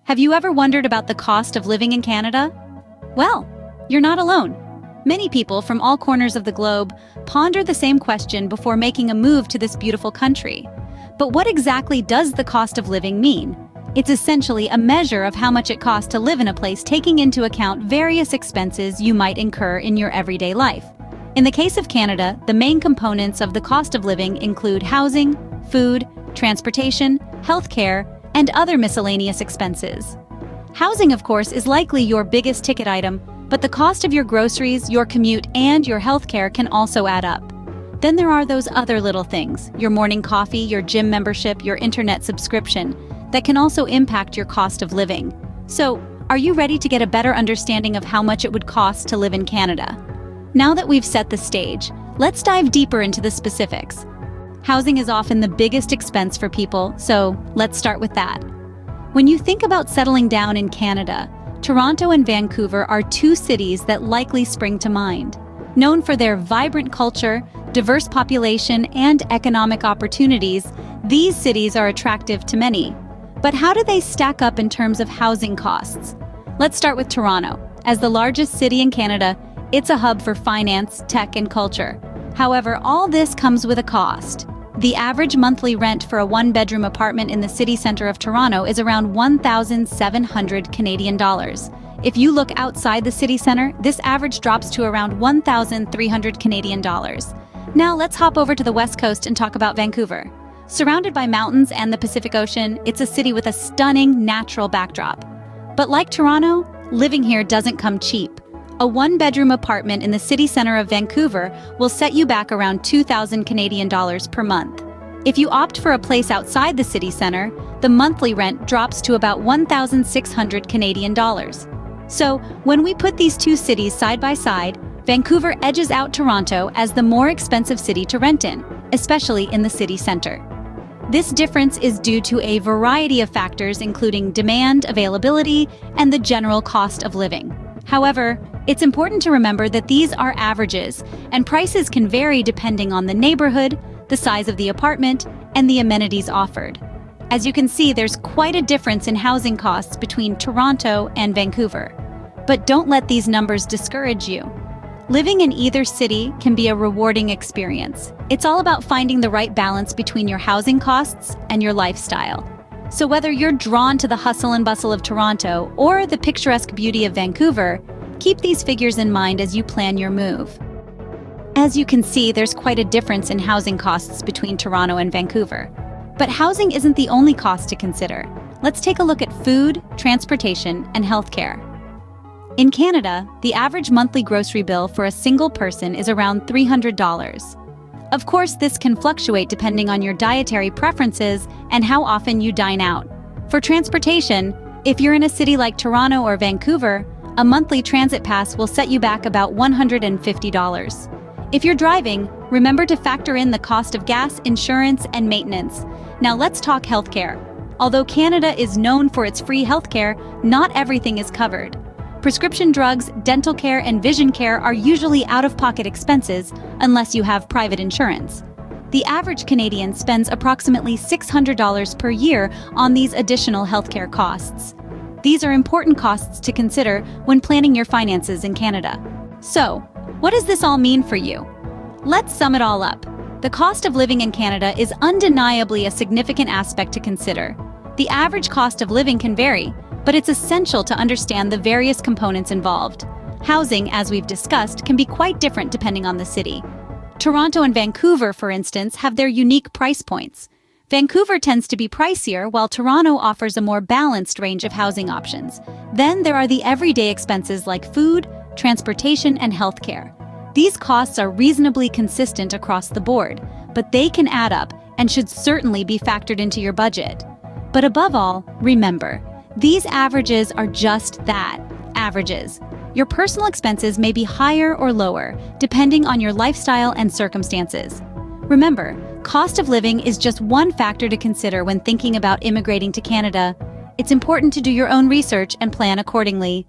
Have you ever wondered about the cost of living in Canada? Well, you're not alone. Many people from all corners of the globe ponder the same question before making a move to this beautiful country. But what exactly does the cost of living mean? It's essentially a measure of how much it costs to live in a place, taking into account various expenses you might incur in your everyday life. In the case of Canada, the main components of the cost of living include housing, food, transportation, healthcare, and other miscellaneous expenses. Housing, of course, is likely your biggest ticket item, but the cost of your groceries, your commute, and your healthcare can also add up. Then there are those other little things, your morning coffee, your gym membership, your internet subscription, that can also impact your cost of living. So, are you ready to get a better understanding of how much it would cost to live in Canada? Now that we've set the stage, let's dive deeper into the specifics. Housing is often the biggest expense for people, so let's start with that. When you think about settling down in Canada, Toronto and Vancouver are two cities that likely spring to mind. Known for their vibrant culture, diverse population, and economic opportunities, these cities are attractive to many. But how do they stack up in terms of housing costs? Let's start with Toronto. As the largest city in Canada, it's a hub for finance, tech, and culture. However, all this comes with a cost. The average monthly rent for a one-bedroom apartment in the city center of Toronto is around 1,700 Canadian dollars. If you look outside the city center, this average drops to around 1,300 Canadian dollars. Now let's hop over to the West Coast and talk about Vancouver. Surrounded by mountains and the Pacific Ocean, it's a city with a stunning natural backdrop. But like Toronto, living here doesn't come cheap. A one-bedroom apartment in the city center of Vancouver will set you back around 2,000 Canadian dollars per month. If you opt for a place outside the city center, the monthly rent drops to about 1,600 Canadian dollars. So, when we put these two cities side by side, Vancouver edges out Toronto as the more expensive city to rent in, especially in the city center. This difference is due to a variety of factors, including demand, availability, and the general cost of living. However, it's important to remember that these are averages, and prices can vary depending on the neighborhood, the size of the apartment, and the amenities offered. As you can see, there's quite a difference in housing costs between Toronto and Vancouver. But don't let these numbers discourage you. Living in either city can be a rewarding experience. It's all about finding the right balance between your housing costs and your lifestyle. So whether you're drawn to the hustle and bustle of Toronto or the picturesque beauty of Vancouver, keep these figures in mind as you plan your move. As you can see, there's quite a difference in housing costs between Toronto and Vancouver. But housing isn't the only cost to consider. Let's take a look at food, transportation, and healthcare. In Canada, the average monthly grocery bill for a single person is around $300. Of course, this can fluctuate depending on your dietary preferences and how often you dine out. For transportation, if you're in a city like Toronto or Vancouver, a monthly transit pass will set you back about $150. If you're driving, remember to factor in the cost of gas, insurance, and maintenance. Now let's talk healthcare. Although Canada is known for its free healthcare, not everything is covered. Prescription drugs, dental care, and vision care are usually out-of-pocket expenses unless you have private insurance. The average Canadian spends approximately $600 per year on these additional healthcare costs. These are important costs to consider when planning your finances in Canada. So, what does this all mean for you? Let's sum it all up. The cost of living in Canada is undeniably a significant aspect to consider. The average cost of living can vary, but it's essential to understand the various components involved. Housing, as we've discussed, can be quite different depending on the city. Toronto and Vancouver, for instance, have their unique price points. Vancouver tends to be pricier, while Toronto offers a more balanced range of housing options. Then there are the everyday expenses like food, transportation, and healthcare. These costs are reasonably consistent across the board, but they can add up and should certainly be factored into your budget. But above all, remember, these averages are just that, averages. Your personal expenses may be higher or lower, depending on your lifestyle and circumstances. Remember, cost of living is just one factor to consider when thinking about immigrating to Canada. It's important to do your own research and plan accordingly.